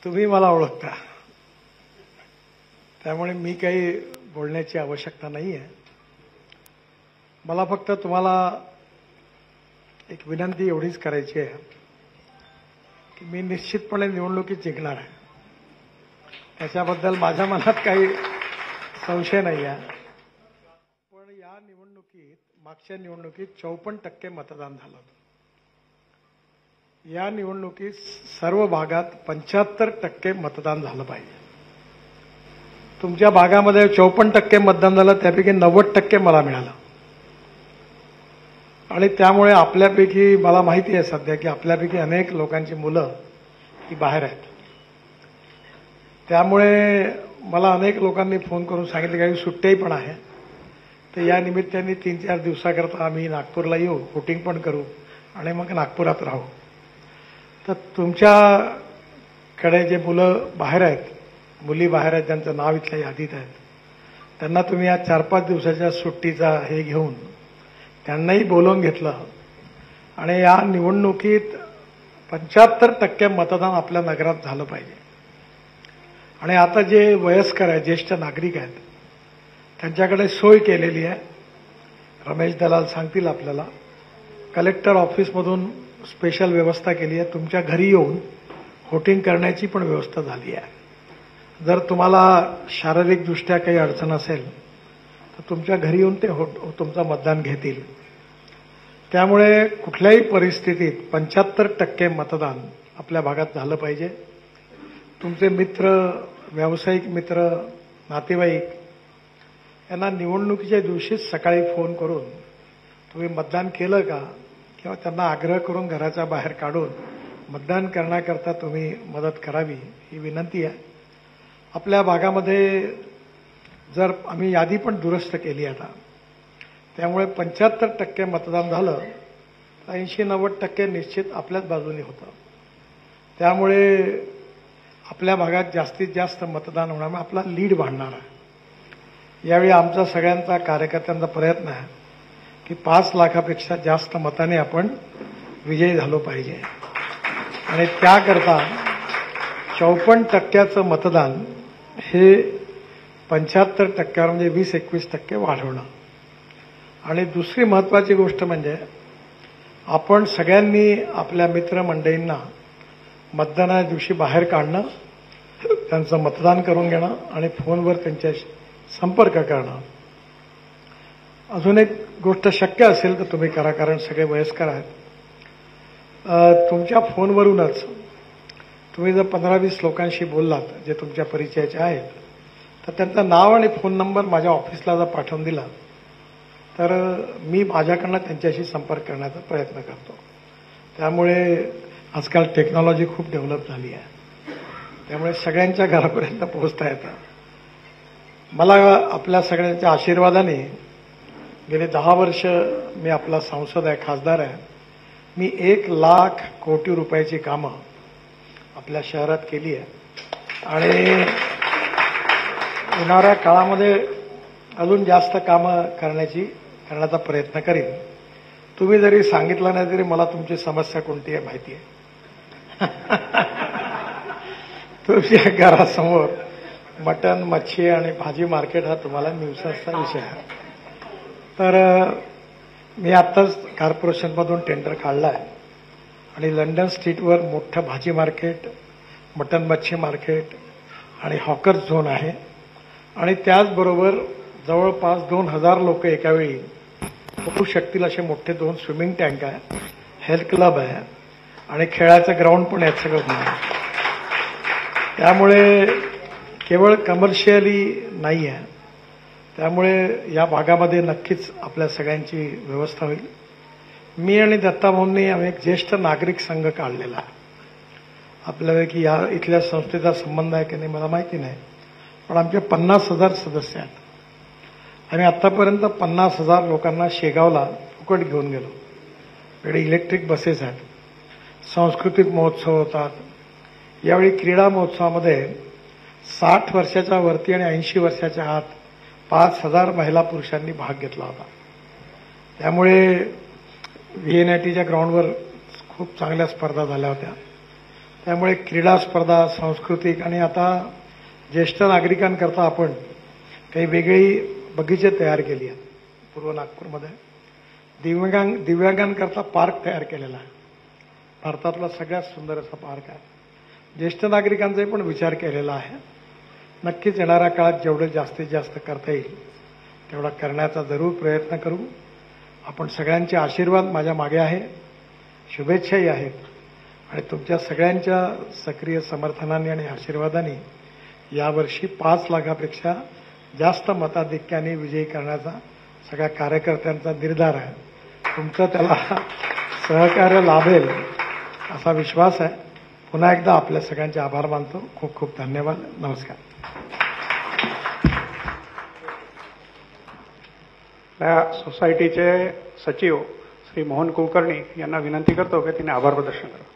तुम्ही मला ओळखता, त्यामुळे मी काही बोलण्याची आवश्यकता नाही आहे. मला फक्त तुम्हाला एक विनंती एवढीच करायची आहे की मी निश्चितपणे निवडणुकीत जिंकणार आहे, त्याच्याबद्दल माझ्या मनात काही संशय नाही आहे. पण या निवडणुकीत, मागच्या निवडणुकीत 54% मतदान झालं होतं. या निवडणुकीत सर्व भागात 75% मतदान झालं पाहिजे. तुमच्या भागामध्ये 54% मतदान झालं, त्यापैकी 90% मला मिळालं. आणि त्यामुळे आपल्यापैकी मला माहिती आहे सध्या की आपल्यापैकी अनेक लोकांची मुलं ही बाहेर आहेत. त्यामुळे मला अनेक लोकांनी फोन करून सांगितले काही सुट्ट्याही पण आहे, तर या निमित्ताने 3-4 दिवसाकरता आम्ही नागपूरला येऊ, वोटिंग पण करू आणि मग नागपुरात राहू. तर तुमच्याकडे जे मुलं बाहेर आहेत, मुली बाहेर आहेत, ज्यांचं नाव इथल्या यादीत आहेत, त्यांना तुम्ही या 4-5 दिवसाच्या सुट्टीचा हे घेऊन त्यांनाही बोलवून घेतलं आणि या निवडणुकीत 75% मतदान आपल्या नगरात झालं पाहिजे. आणि आता जे वयस्कर आहेत, ज्येष्ठ नागरिक आहेत, त्यांच्याकडे सोय केलेली आहे. रमेश दलाल सांगतील आपल्याला. कलेक्टर ऑफिसमधून स्पेशल व्यवस्था केली आहे. तुमच्या घरी येऊन व्होटिंग करण्याची पण व्यवस्था झाली आहे. जर तुम्हाला शारीरिकदृष्ट्या काही अडचण असेल तर तुमच्या घरी येऊन ते तुमचं मतदान घेतील. त्यामुळे कुठल्याही परिस्थितीत 75% मतदान आपल्या भागात झालं पाहिजे. तुमचे मित्र, व्यावसायिक मित्र, नातेवाईक यांना निवडणुकीच्या दिवशीच सकाळी फोन करून तुम्ही मतदान केलं का, किंवा त्यांना आग्रह करून घराच्या बाहेर काढून मतदान करण्याकरता तुम्ही मदत करावी, ही विनंती आहे. आपल्या भागामध्ये जर आम्ही यादी पण दुरुस्त केली आता, त्यामुळे 75% मतदान झालं तर 80-90% निश्चित आपल्याच बाजूने होतं. त्यामुळे आपल्या भागात जास्तीत जास्त मतदान होण्यामुळे आपला लीड वाढणार आहे. यावेळी आमचा सगळ्यांचा, कार्यकर्त्यांचा प्रयत्न आहे की 5 लाखापेक्षा जास्त मताने आपण विजयी झालो पाहिजे. आणि त्याकरता 54% मतदान हे 75% म्हणजे 20-21% वाढवणं. आणि दुसरी महत्वाची गोष्ट म्हणजे आपण सगळ्यांनी आपल्या मित्रमंडळींना मतदानाच्या दिवशी बाहेर काढणं, त्यांचं मतदान करून घेणं आणि फोनवर त्यांच्याशी संपर्क करणं. अजून एक गोष्ट शक्य असेल तर तुम्ही करा, कारण सगळे वयस्कर आहेत. तुमच्या फोनवरूनच तुम्ही जर 15-20 लोकांशी बोललात जे तुमच्या परिचयाचे आहेत, तर त्यांचं नाव आणि फोन नंबर माझ्या ऑफिसला जर पाठवून दिला तर मी माझ्याकडनं त्यांच्याशी संपर्क करण्याचा प्रयत्न करतो. त्यामुळे आजकाल टेक्नॉलॉजी खूप डेव्हलप झाली आहे, त्यामुळे सगळ्यांच्या घरापर्यंत पोहोचता येतं. मला आपल्या सगळ्यांच्या आशीर्वादाने गेले 10 वर्ष मी आपला सांसद आहे, खासदार आहे. मी 1 लाख कोटी रुपयाची कामं आपल्या शहरात केली आहे आणि येणाऱ्या काळामध्ये अजून जास्त कामं करण्याचा प्रयत्न करीन. तुम्ही जरी सांगितलं नाही तरी मला तुमची समस्या कोणती आहे माहिती आहे. तुमच्या घरासमोर मटण, मच्छी आणि भाजी मार्केट हा तुम्हाला न्यूसन्सचा विषय आहे. तर मी आत्ताच कॉर्पोरेशनमधून टेंडर काढला आहे आणि लंडन स्ट्रीटवर मोठं भाजी मार्केट, मटण मच्छी मार्केट आणि हॉकर झोन आहे. आणि त्याचबरोबर जवळपास 2000 लोक एकावेळी होऊ शकतील असे मोठे 2 स्विमिंग टँक आहे, हेल्थ क्लब आहे आणि खेळाचं ग्राउंड पण यात सगळं आहे. त्यामुळे केवळ कमर्शियली नाही आहे. त्यामुळे या भागामध्ये नक्कीच आपल्या सगळ्यांची व्यवस्था होईल. मी आणि दत्ताभाऊंनी आम्ही एक ज्येष्ठ नागरिक संघ काढलेला आहे. आपल्याला की या इथल्या संस्थेचा संबंध आहे की नाही मला माहिती नाही, पण आमचे 50,000 सदस्य आहेत. आम्ही आतापर्यंत 50,000 लोकांना शेगावला फुकट घेऊन गेलो. इकडे इलेक्ट्रिक बसेस आहेत, सांस्कृतिक महोत्सव होतात. यावेळी क्रीडा महोत्सवामध्ये 60 वर्षाच्या वरती आणि 80 वर्षाच्या आत 5,000 महिला पुरुषांनी भाग घेतला होता. त्यामुळे VNITच्या ग्राउंडवर खूप चांगल्या स्पर्धा झाल्या होत्या. त्यामुळे क्रीडा स्पर्धा, सांस्कृतिक आणि आता ज्येष्ठ नागरिकांकरता आपण काही वेगळी बगीचे तयार केली आहेत. पूर्व नागपूरमध्ये दिव्यांगांकरता पार्क तयार केलेला आहे. भारतातला सगळ्यात सुंदर असा पार्क आहे. ज्येष्ठ नागरिकांचाही पण विचार केलेला आहे. नक्कीच येणाऱ्या काळात जेवढं जास्तीत जास्त करता येईल तेवढा करण्याचा जरूर प्रयत्न करू. आपण सगळ्यांचे आशीर्वाद माझ्या मागे आहे, शुभेच्छाही आहेत आणि तुमच्या सगळ्यांच्या सक्रिय समर्थनाने आणि आशीर्वादाने यावर्षी 5 लाखापेक्षा जास्त मताधिक्याने विजयी करण्याचा सगळ्या कार्यकर्त्यांचा निर्धार आहे. तुमचं त्याला सहकार्य लाभेल असा विश्वास आहे. पुन्हा एकदा आपल्या सगळ्यांचे आभार मानतो. खूप खूप धन्यवाद. नमस्कार. या सोसायटीचे सचिव श्री मोहन कुलकर्णी यांना विनंती करतो की त्यांनी आभार प्रदर्शन करावं.